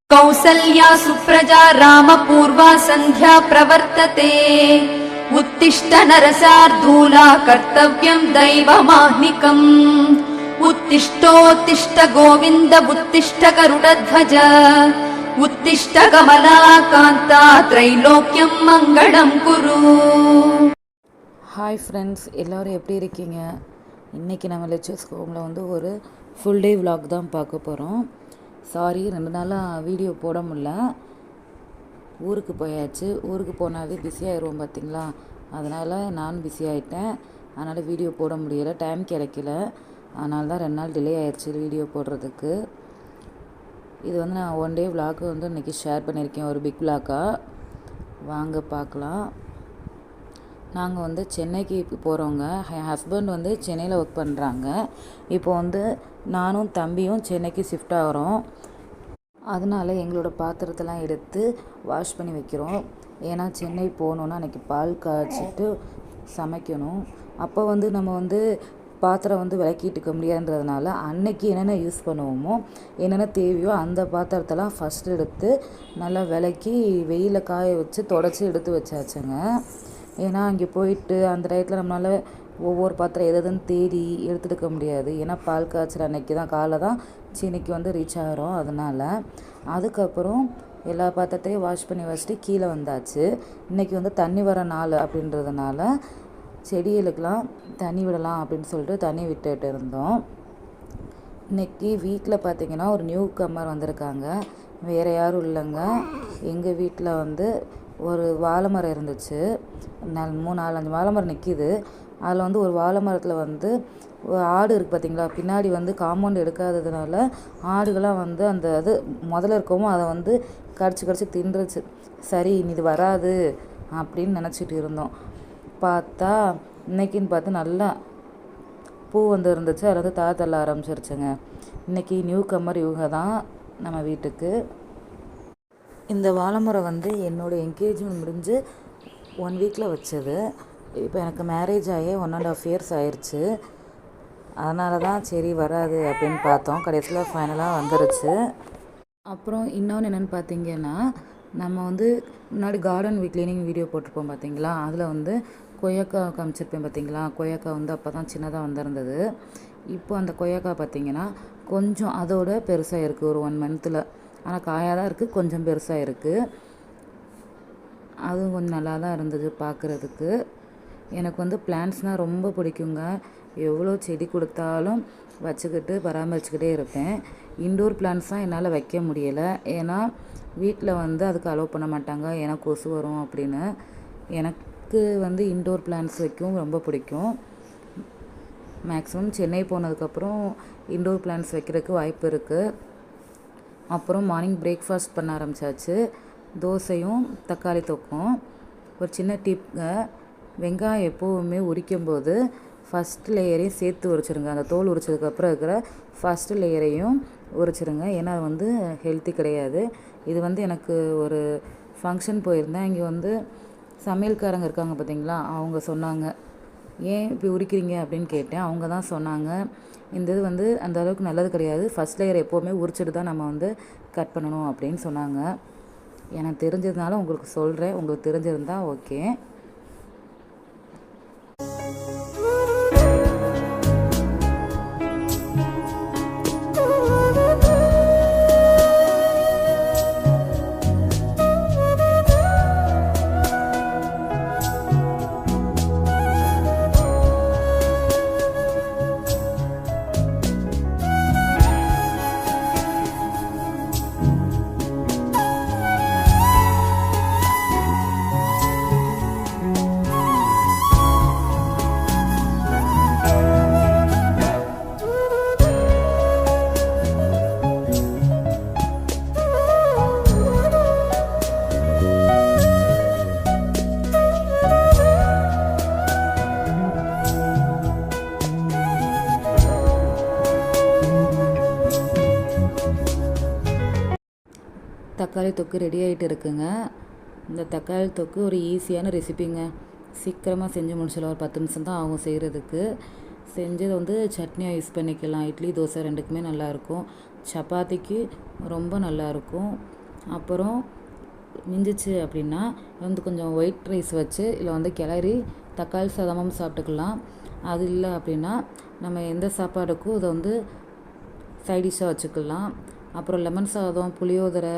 कौसल्या सुप्रजा रामपूर्वा सन्ध्या प्रवर्तते उत्तिष्ठ नरसार्धूला कर्तव्यं दैवमाह्निकम् उत्तिष्ठोत्तिष्ठ गोविन्द उत्तिष्ठ गरुडध्वज उत्तिष्ठ कमलाकान्ता त्रैलोक्यं मङ्गलं कुरु. ஹாய் ஃப்ரெண்ட்ஸ், எல்லோரும் எப்படி இருக்கீங்க? இன்றைக்கி நம்ம லெக்சர்ஸ் ஹோமில் ஒரு ஃபுல் டே விலாக் தான் பார்க்க போகிறோம். சாரி, 2 நாளாக வீடியோ போட முடில. ஊருக்கு போயாச்சு. ஊருக்கு போனாவே பிஸியாகிடுவோம் பார்த்திங்களா, அதனால் நானும் பிஸி ஆகிட்டேன். அதனால் வீடியோ போட முடியலை, டைம் கிடைக்கல. அதனால தான் 2 நாள் டிலே ஆயிடுச்சு வீடியோ போடுறதுக்கு. இது நான் 1 டே விலாக் இன்றைக்கி ஷேர் பண்ணியிருக்கேன், ஒரு பிக் விலாக்காக. வாங்க பார்க்கலாம். நாங்கள் சென்னைக்கு போகிறோங்க. என் ஹஸ்பண்ட் சென்னையில் ஒர்க் பண்ணுறாங்க. இப்போ நானும் தம்பியும் சென்னைக்கு ஷிஃப்ட் ஆகிறோம். அதனால் எங்களோட பாத்திரத்தெல்லாம் எடுத்து வாஷ் பண்ணி வைக்கிறோம். ஏன்னா சென்னை போகணுன்னா அன்றைக்கி பால் காய்ச்சிட்டு சமைக்கணும். அப்போ நம்ம பாத்திரம் விளக்கிட்டு இருக்க முடியாதுன்றதுனால அன்னைக்கு என்னென்ன யூஸ் பண்ணுவோமோ, என்னென்ன தேவையோ அந்த பாத்திரத்தெல்லாம் ஃபஸ்ட்டு எடுத்து நல்லா விளக்கி வெயிலில் காய வச்சு தொடச்சி எடுத்து வச்சாச்சுங்க. ஏன்னா அங்கே போயிட்டு அந்த டயத்தில் நம்மளால் ஒவ்வொரு பாத்திரம் எதுன்னு தேடி எடுத்துகிட்டு முடியாது. ஏன்னா பால் காய்ச்சல் அன்றைக்கி தான் காலை தான் சென்னைக்கு ரீச் ஆகிறோம். அதனால் அதுக்கப்புறம் எல்லா பாத்திரத்தையும் வாஷ் பண்ணி வச்சுட்டு கீழே வந்தாச்சு. இன்றைக்கி தண்ணி வர நாள் அப்படின்றதுனால செடிகளுக்கெலாம் தண்ணி விடலாம் அப்படின்னு சொல்லிட்டு தண்ணி விட்டுட்டு இருந்தோம். இன்றைக்கி வீட்டில் பார்த்திங்கன்னா ஒரு நியூ கம்மர் வந்திருக்காங்க. வேறு யாரும் இல்லைங்க. எங்கள் வீட்டில் ஒரு வாழை மரம் இருந்துச்சு. 3-4-5 வாழை மரம் நிற்கிது. அதில் ஒரு வாழை மரத்தில் ஆடு இருக்குது பார்த்திங்களா. பின்னாடி காம்பவுண்ட் எடுக்காததுனால ஆடுகளாம் அந்த அது முதல்ல இருக்கவும் அதை கடிச்சு தின்றுச்சு. சரி, இது வராது அப்படின்னு நினச்சிட்டு இருந்தோம். பார்த்தா இன்றைக்கின்னு பார்த்து நல்லா பூ இருந்துச்சு. அதில் தள்ள ஆரம்பிச்சிருச்சுங்க. இன்றைக்கி நியூ கம்மர் இவங்க தான் நம்ம வீட்டுக்கு. இந்த வாழை மரம் என்னோடய என்கேஜ்மெண்ட் முடிஞ்சு 1 வீக்கில் வச்சது. இப்போ எனக்கு மேரேஜ் ஆகி 1.5 இயர்ஸ் ஆயிடுச்சு. அதனால தான் சரி வராது அப்படின்னு பார்த்தோம். கடைசியில் ஃபைனலாக வந்துருச்சு. அப்புறம் இன்னொன்று என்னென்னு பார்த்தீங்கன்னா, நம்ம முன்னாடி கார்டன் கிளீனிங் வீடியோ போட்டிருப்போம் பார்த்தீங்களா. அதில் கொய்யாக்கா காமிச்சிருப்பேன் பார்த்தீங்களா. கொய்யாக்கா அப்போ தான் சின்னதாக வந்திருந்தது. இப்போ அந்த கொய்யாக்கா பார்த்திங்கன்னா கொஞ்சம் அதோட பெருசாக இருக்குது, ஒரு 1 மந்த்தில். ஆனால் காயாக தான் இருக்குது, கொஞ்சம் பெருசாக இருக்குது. அதுவும் கொஞ்சம் நல்லா தான் இருந்தது பார்க்குறதுக்கு. எனக்கு பிளான்ட்ஸ்னால் ரொம்ப பிடிக்குங்க. எவ்வளோ செடி கொடுத்தாலும் வச்சுக்கிட்டு பராமரிச்சுக்கிட்டே இருப்பேன். இன்டோர் பிளான்ட்ஸ் தான் என்னால் வைக்க முடியலை. ஏன்னா வீட்டில் அதுக்கு அலோவ் பண்ண மாட்டாங்க, ஏன்னா கொசு வரும் அப்படின்னு. எனக்கு இன்டோர் பிளான்ட்ஸ் வைக்கவும் ரொம்ப பிடிக்கும். மேக்ஸிமம் சென்னை போனதுக்கப்புறம் இன்டோர் பிளான்ட்ஸ் வைக்கிறதுக்கு வாய்ப்பு இருக்குது. அப்புறம் மார்னிங் பிரேக்ஃபாஸ்ட் பண்ண ஆரம்பித்தாச்சு. தோசையும் தக்காளி தொக்கும். ஒரு சின்ன டிப்ங்க, வெங்காயம் எப்போவுமே உரிக்கும்போது ஃபஸ்ட் லேயரையும் சேர்த்து உரிச்சிருங்க. அந்த தோல் உரிச்சதுக்கப்புறம் இருக்கிற ஃபஸ்ட்டு லேயரையும் உரிச்சிருங்க. ஏன்னா அது ஹெல்த்தி கிடையாது. இது எனக்கு ஒரு ஃபங்க்ஷன் போயிருந்தேன். இங்கே சமையல்காரங்க இருக்காங்க பார்த்திங்களா, அவங்க சொன்னாங்க, ஏன் இப்படி உரிக்கிறீங்க அப்படின்னு கேட்டேன். அவங்க தான் சொன்னாங்க, இந்த இது அந்த அளவுக்கு நல்லது கிடையாது, ஃபஸ்ட் லேயர் எப்போவுமே உரிச்சிட்டு தான் நம்ம கட் பண்ணணும் அப்படின்னு சொன்னாங்க. எனக்கு தெரிஞ்சதுனால உங்களுக்கு சொல்கிறேன். உங்களுக்கு தெரிஞ்சிருந்தால் ஓகே. தக்காளி தொக்கு ரெடி ஆகிட்டு இருக்குங்க. இந்த தக்காளி தொக்கு ஒரு ஈஸியான ரெசிபிங்க. சீக்கிரமாக செஞ்சு முடிச்சிடலாம். ஒரு 10 நிமிஷம் தான் ஆகும் செய்கிறதுக்கு. செஞ்சதை வந்து சட்னியாக யூஸ் பண்ணிக்கலாம். இட்லி தோசை ரெண்டுக்குமே நல்லாயிருக்கும். சப்பாத்திக்கு ரொம்ப நல்லாயிருக்கும். அப்புறம் மிஞ்சிச்சு அப்படின்னா வந்து கொஞ்சம் ஒயிட் ரைஸ் வச்சு இல்லை வந்து கிளறி தக்காளி சாதமும் சாப்பிட்டுக்கலாம். அது இல்லை அப்படின்னா நம்ம எந்த சாப்பாடுக்கும் இதை வந்து சைடிஷ்ஷாக வச்சுக்கலாம். அப்புறம் லெமன் சாதம், புளியோதரை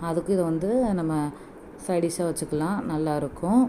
அதுக்கு இதை வந்து நம்ம சைடிஷ்ஷாக வச்சுக்கலாம். நல்லாயிருக்கும்.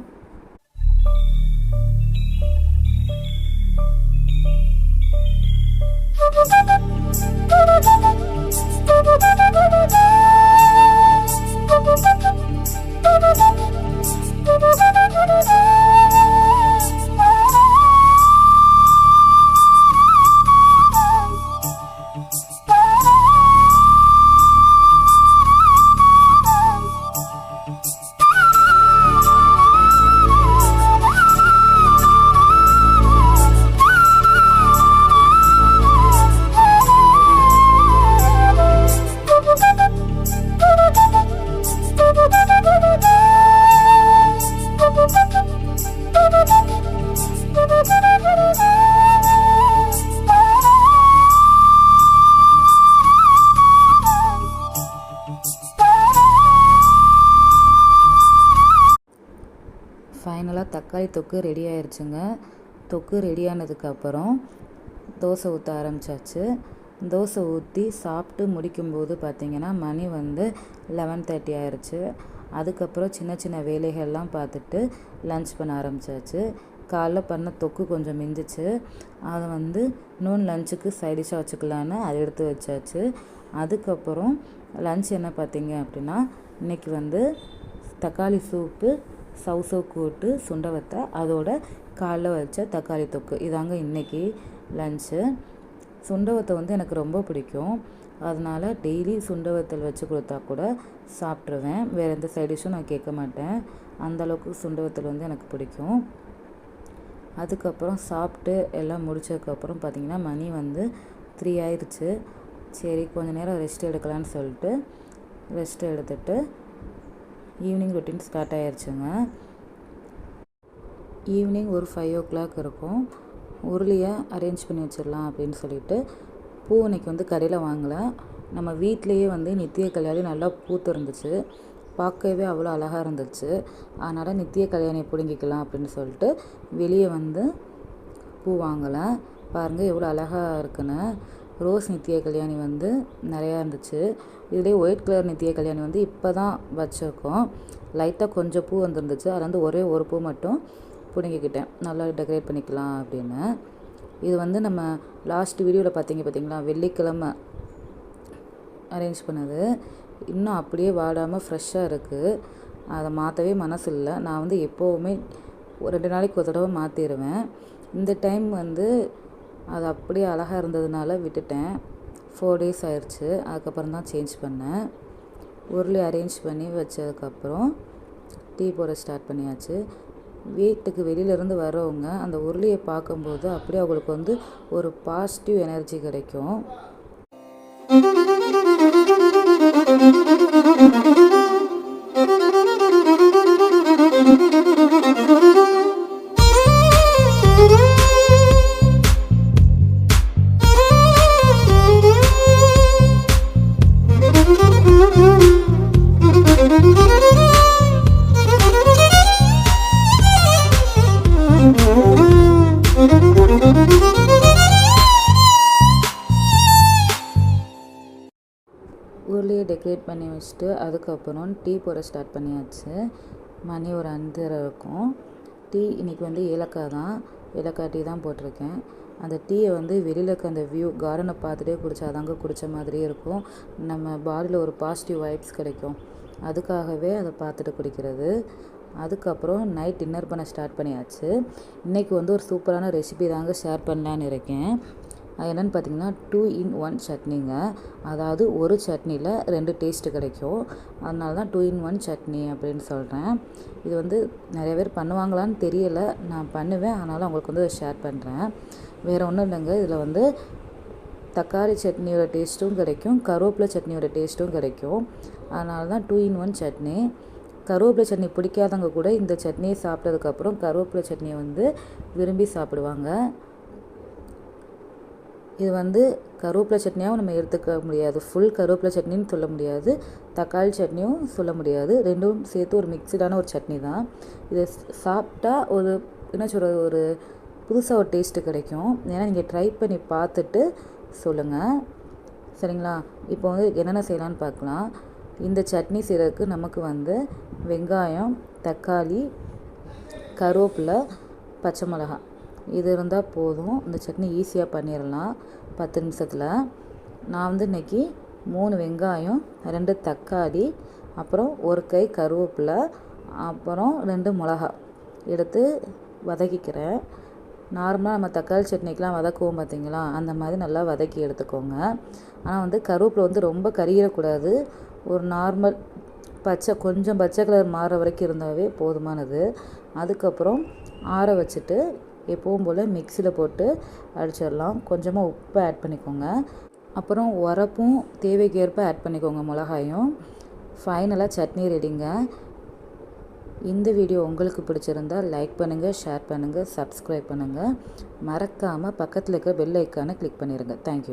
ஃபைனலாக தக்காளி தொக்கு ரெடி ஆயிடுச்சுங்க. தொக்கு ரெடி ஆனதுக்கப்புறம் தோசை ஊற்ற ஆரம்பித்தாச்சு. தோசை ஊற்றி சாப்பிட்டு முடிக்கும்போது பார்த்திங்கன்னா மணி வந்து 11:30 ஆயிடுச்சு. அதுக்கப்புறம் சின்ன சின்ன வேலைகள்லாம் பார்த்துட்டு லன்ச் பண்ண ஆரம்பித்தாச்சு. காலைல பண்ண தொக்கு கொஞ்சம் மிஞ்சிச்சு. அதை வந்து இன்னொன்று லஞ்சுக்கு சைடிஷாக வச்சுக்கலான்னு அதை எடுத்து வச்சாச்சு. அதுக்கப்புறம் லன்ச் என்ன பார்த்திங்க அப்படின்னா இன்றைக்கி வந்து தக்காளி சூப்பு, சவுசவ் கூட்டு, சுண்டை வத்தை, அதோட காலைல வச்ச தக்காளி தொக்கு, இதாங்க இன்றைக்கி லன்ச்சு. சுண்டை வத்தை வந்து எனக்கு ரொம்ப பிடிக்கும். அதனால் டெய்லி சுண்டை வத்தல் வச்சு கொடுத்தா கூட சாப்பிட்ருவேன். வேறு எந்த சைடிஷும் நான் கேட்க மாட்டேன். அந்தளவுக்கு சுண்டை வத்தல் வந்து எனக்கு பிடிக்கும். அதுக்கப்புறம் சாப்பிட்டு எல்லாம் முடித்ததுக்கப்புறம் பார்த்திங்கன்னா மணி வந்து 3 ஆயிடுச்சு. சரி கொஞ்சம் நேரம் ரெஸ்ட் எடுக்கலான்னு சொல்லிட்டு ரெஸ்ட் எடுத்துகிட்டு ஈவினிங் ரொட்டீன் ஸ்டார்ட் ஆயிடுச்சுங்க. ஈவினிங் ஒரு 5 o'clock இருக்கும். உருளியை அரேஞ்ச் பண்ணி வச்சிடலாம் அப்படின்னு சொல்லிட்டு பூ இன்றைக்கி வந்து கடையில் வாங்கலை. நம்ம வீட்டிலையே வந்து நித்திய கல்யாணி நல்லா பூத்து இருந்துச்சு. பார்க்கவே அவ்வளோ அழகாக இருந்துச்சு. அதனால் நித்திய கல்யாணியை பிடுங்கிக்கலாம் அப்படின்னு சொல்லிட்டு வெளியே வந்து பூ வாங்கலை. பாருங்கள் எவ்வளோ அழகாக இருக்குன்னு. ரோஸ் நித்திய கல்யாணி வந்து நிறையா இருந்துச்சு. இதுலேயே ஒயிட் கலர் நித்திய கல்யாணி வந்து இப்போ தான் வச்சுருக்கோம். லைட்டாக கொஞ்சம் பூ வந்துருந்துச்சு. அதில் வந்து ஒரே ஒரு பூ மட்டும் பிடுங்கிக்கிட்டேன், நல்லா டெக்கரேட் பண்ணிக்கலாம் அப்படின்னு. இது வந்து நம்ம லாஸ்ட் வீடியோவில் பார்த்தீங்களா, வெள்ளிக்கிழமை அரேஞ்ச் பண்ணது. இன்னும் அப்படியே வாடாமல் ஃப்ரெஷ்ஷாக இருக்குது. அதை மாற்றவே மனசு இல்லை. நான் வந்து எப்போவுமே 2 நாளைக்கு ஒரு தடவை மாற்றிடுவேன். இந்த டைம் வந்து அது அப்படியே அழகாக இருந்ததுனால விட்டுட்டேன். 4 days ஆயிடுச்சு. அதுக்கப்புறம் தான் சேஞ்ச் பண்ணேன். உருளி அரேஞ்ச் பண்ணி வச்சதுக்கப்புறம் டீ போட ஸ்டார்ட் பண்ணியாச்சு. வீட்டுக்கு வெளியிலேருந்து வரவங்க அந்த உருளியை பார்க்கும்போது அப்படியே அவங்களுக்கு வந்து ஒரு பாசிட்டிவ் எனர்ஜி கிடைக்கும். ஊர்லேயே டெக்கரேட் பண்ணி வச்சுட்டு அதுக்கப்புறம் டீ போட ஸ்டார்ட் பண்ணியாச்சு. மணி ஒரு 5:30 இருக்கும். டீ இன்றைக்கி வந்து ஏலக்காய் தான், ஏலக்காய் டீ தான் போட்டிருக்கேன். அந்த டீயை வந்து வெளியில் இருக்க அந்த வியூ கார்டனை பார்த்துட்டே குடித்தா அதாங்க குடித்த மாதிரியே இருக்கும். நம்ம பாடியில் ஒரு பாசிட்டிவ் வைப்ஸ் கிடைக்கும். அதுக்காகவே அதை பார்த்துட்டு குடிக்கிறது. அதுக்கப்புறம் நைட் டின்னர் பண்ண ஸ்டார்ட் பண்ணியாச்சு. இன்றைக்கி வந்து ஒரு சூப்பரான ரெசிபி தாங்க ஷேர் பண்ணலான்னு இருக்கேன். அது என்னென்னு பார்த்தீங்கன்னா 2 in 1 சட்னிங்க. அதாவது ஒரு சட்னியில் 2 டேஸ்ட்டு கிடைக்கும். அதனால தான் 2 in 1 சட்னி அப்படின்னு சொல்கிறேன். இது வந்து நிறைய பேர் பண்ணுவாங்களான்னு தெரியலை, நான் பண்ணுவேன். அதனால் உங்களுக்கு வந்து ஷேர் பண்ணுறேன். வேறு ஒன்றும் இல்லைங்க, இதில் வந்து தக்காளி சட்னியோட டேஸ்ட்டும் கிடைக்கும், கருவேப்பிலை சட்னியோட டேஸ்ட்டும் கிடைக்கும். அதனால தான் 2 in 1 சட்னி. கருவேப்பிலை சட்னி பிடிக்காதவங்க கூட இந்த சட்னியை சாப்பிட்டதுக்கப்புறம் கருவேப்பிலை சட்னியை வந்து விரும்பி சாப்பிடுவாங்க. இது வந்து கருவேப்பிலை சட்னியாகவும் நம்ம எடுத்துக்க முடியாது, ஃபுல் கருவேப்பிலை சட்னின்னு சொல்ல முடியாது, தக்காளி சட்னியும் சொல்ல முடியாது, ரெண்டும் சேர்த்து ஒரு மிக்சடான ஒரு சட்னி தான். இதை சாப்பிட்டா ஒரு என்ன சொல்கிறது, ஒரு புதுசாக ஒரு டேஸ்ட்டு கிடைக்கும். ஏன்னா நீங்கள் ட்ரை பண்ணி பார்த்துட்டு சொல்லுங்கள், சரிங்களா? இப்போ வந்து என்னென்ன செய்யலான்னு பார்க்கலாம். இந்த சட்னி செய்கிறதுக்கு நமக்கு வந்து வெங்காயம், தக்காளி, கருவேப்பிலை, பச்சை மிளகாய் இது இருந்தால் போதும். இந்த சட்னி ஈஸியாக பண்ணிடலாம் 10 நிமிஷத்தில். நான் வந்து இன்றைக்கி 3 வெங்காயம், 2 தக்காளி, அப்புறம் 1 கை கருவேப்பிலை, அப்புறம் 2 மிளகா எடுத்து வதக்கிக்கிறேன். நார்மலாக நம்ம தக்காளி சட்னிக்கெலாம் வதக்குவோம் பார்த்திங்களா, அந்த மாதிரி நல்லா வதக்கி எடுத்துக்கோங்க. ஆனால் வந்து கருவேப்பிலை வந்து ரொம்ப கறியிடக்கூடாது, ஒரு நார்மல் கொஞ்சம் பச்சை கலர் மாற வரைக்கும் இருந்தாவே போதுமானது. அதுக்கப்புறம் ஆற வச்சுட்டு எப்பவும் போல் மிக்சியில் போட்டு அடிச்சிடலாம். கொஞ்சமாக உப்பு ஆட் பண்ணிக்கோங்க, அப்புறம் உரப்பும் தேவைக்கேற்ப ஆட் பண்ணிக்கோங்க, மிளகாயும். ஃபைனலாக சட்னி ரெடிங்க. இந்த வீடியோ உங்களுக்கு பிடிச்சிருந்தால் லைக் பண்ணுங்கள், ஷேர் பண்ணுங்கள், சப்ஸ்கிரைப் பண்ணுங்கள். மறக்காமல் பக்கத்தில் இருக்கிற பெல் ஐக்கானை கிளிக் பண்ணிடுங்க. தேங்க்யூ.